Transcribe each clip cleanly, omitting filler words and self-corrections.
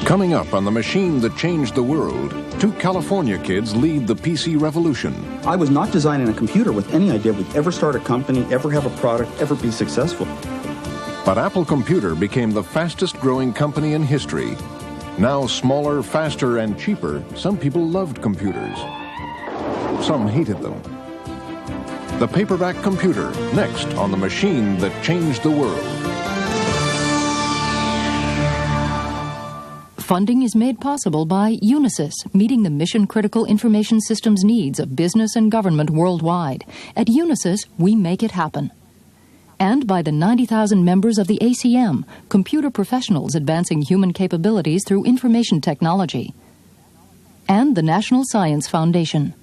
Coming up on the machine that changed the world, two California kids lead the PC revolution. I was not designing a computer with any idea we'd ever start a company, ever have a product, ever be successful. But Apple Computer became the fastest growing company in history. Now smaller, faster, and cheaper, some people loved computers. Some hated them. The Paperback Computer, next on the machine that changed the world. Funding is made possible by Unisys, meeting the mission-critical information systems needs of business and government worldwide. At Unisys, we make it happen. And by the 90,000 members of the ACM, computer professionals advancing human capabilities through information technology. And the National Science Foundation.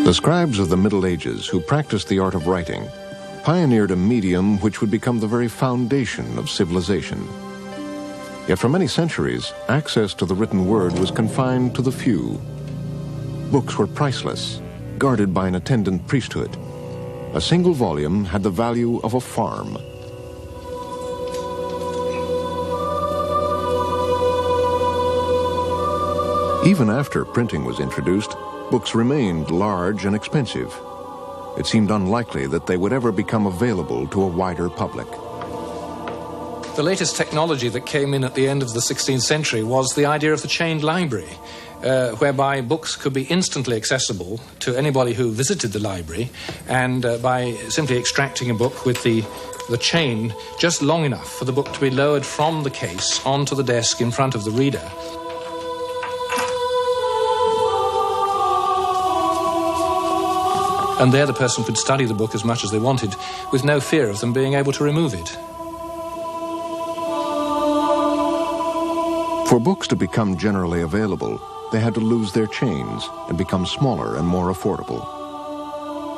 The scribes of the Middle Ages who practiced the art of writing pioneered a medium which would become the very foundation of civilization. Yet for many centuries, access to the written word was confined to the few. Books were priceless, guarded by an attendant priesthood. A single volume had the value of a farm. Even after printing was introduced, books remained large and expensive. It seemed unlikely that they would ever become available to a wider public. The latest technology that came in at the end of the 16th century was the idea of the chained library, whereby books could be instantly accessible to anybody who visited the library, and by simply extracting a book with the chain just long enough for the book to be lowered from the case onto the desk in front of the reader. And there the person could study the book as much as they wanted, with no fear of them being able to remove it. For books to become generally available, they had to lose their chains and become smaller and more affordable.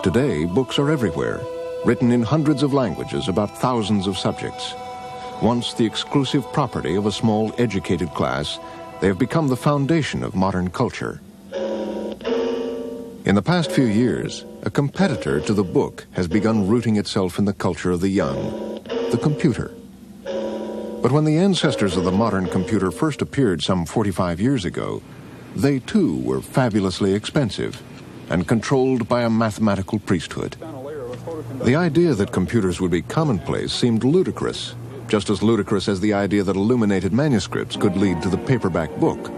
Today, books are everywhere, written in hundreds of languages about thousands of subjects. Once the exclusive property of a small educated class, they have become the foundation of modern culture. In the past few years, a competitor to the book has begun rooting itself in the culture of the young, the computer. But when the ancestors of the modern computer first appeared some 45 years ago, they too were fabulously expensive and controlled by a mathematical priesthood. The idea that computers would be commonplace seemed ludicrous, just as ludicrous as the idea that illuminated manuscripts could lead to the paperback book.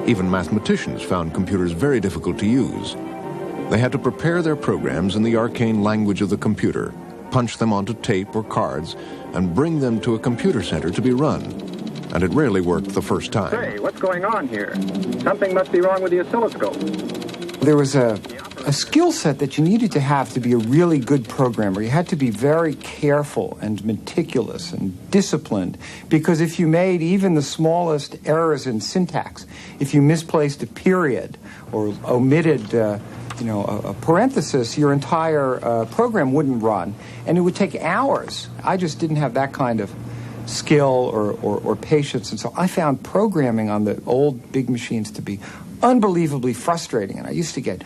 Even mathematicians found computers very difficult to use. They had to prepare their programs in the arcane language of the computer, punch them onto tape or cards, and bring them to a computer center to be run. And it rarely worked the first time. Say, what's going on here? Something must be wrong with the oscilloscope. There was a skill set that you needed to have to be a really good programmer. You had to be very careful and meticulous and disciplined, because if you made even the smallest errors in syntax, if you misplaced a period or omitted a parenthesis, your entire program wouldn't run, and it would take hours. I just didn't have that kind of skill or patience, and so I found programming on the old big machines to be unbelievably frustrating, and I used to get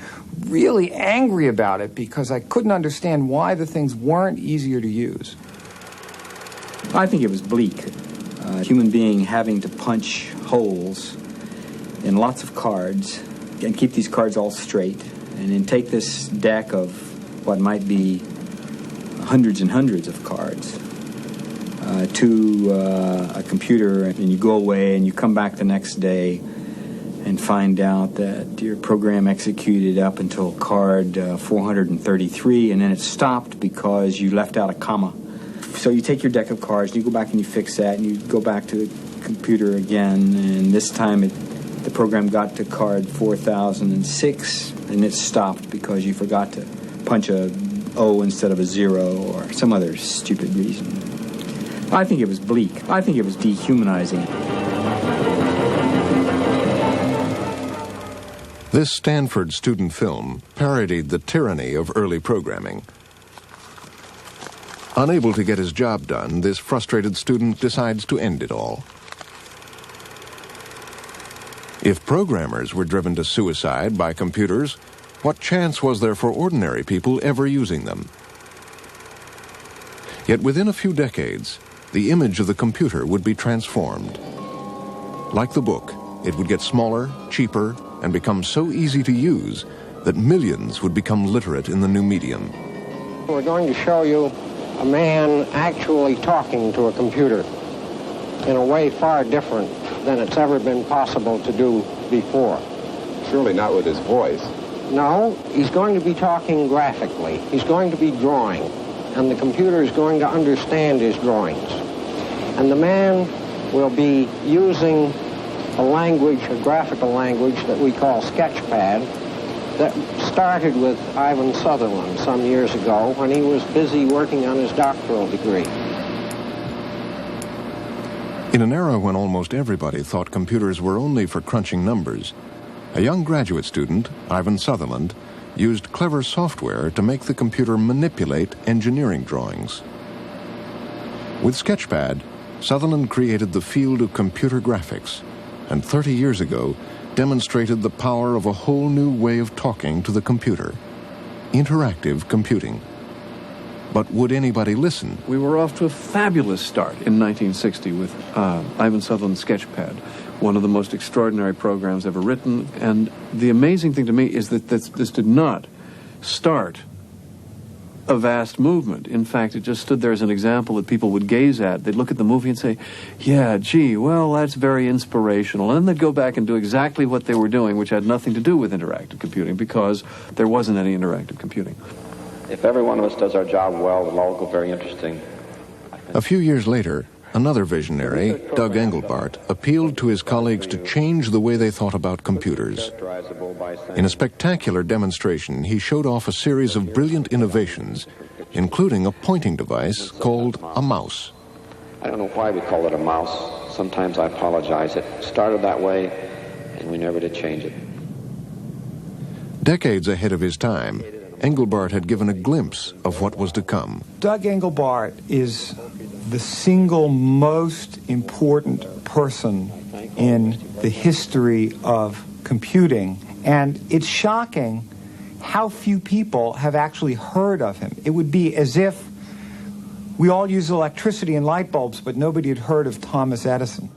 really angry about it because I couldn't understand why the things weren't easier to use. I think it was bleak. A human being having to punch holes in lots of cards and keep these cards all straight, and then take this deck of what might be hundreds and hundreds of cards to a computer, and you go away and you come back the next day and find out that your program executed up until card 433, and then it stopped because you left out a comma. So you take your deck of cards, and you go back and you fix that, and you go back to the computer again, and this time the program got to card 4006, and it stopped because you forgot to punch a O instead of a 0 or some other stupid reason. I think it was bleak. I think it was dehumanizing. This Stanford student film parodied the tyranny of early programming. Unable to get his job done, this frustrated student decides to end it all. If programmers were driven to suicide by computers, what chance was there for ordinary people ever using them? Yet within a few decades, the image of the computer would be transformed. Like the book, it would get smaller, cheaper, and become so easy to use that millions would become literate in the new medium. We're going to show you a man actually talking to a computer in a way far different than it's ever been possible to do before. Surely not with his voice. No, he's going to be talking graphically. He's going to be drawing, and the computer is going to understand his drawings. And the man will be using a language, a graphical language that we call Sketchpad, that started with Ivan Sutherland some years ago when he was busy working on his doctoral degree. In an era when almost everybody thought computers were only for crunching numbers, a young graduate student, Ivan Sutherland, used clever software to make the computer manipulate engineering drawings. With Sketchpad, Sutherland created the field of computer graphics, and 30 years ago demonstrated the power of a whole new way of talking to the computer, interactive computing. But would anybody listen? We were off to a fabulous start in 1960 with Ivan Sutherland's Sketchpad, one of the most extraordinary programs ever written. And the amazing thing to me is that this did not start a vast movement. In fact, it just stood there as an example that people would gaze at. They'd look at the movie and say, yeah, gee, well, that's very inspirational. And then they'd go back and do exactly what they were doing, which had nothing to do with interactive computing, because there wasn't any interactive computing. If every one of us does our job well, it'll all go very interesting. A few years later, another visionary, Doug Engelbart, appealed to his colleagues to change the way they thought about computers. In a spectacular demonstration, he showed off a series of brilliant innovations, including a pointing device called a mouse. I don't know why we call it a mouse. Sometimes I apologize. It started that way, and we never did change it. Decades ahead of his time, Engelbart had given a glimpse of what was to come. Doug Engelbart is the single most important person in the history of computing, and it's shocking how few people have actually heard of him. It would be as if we all use electricity and light bulbs, but nobody had heard of Thomas Edison.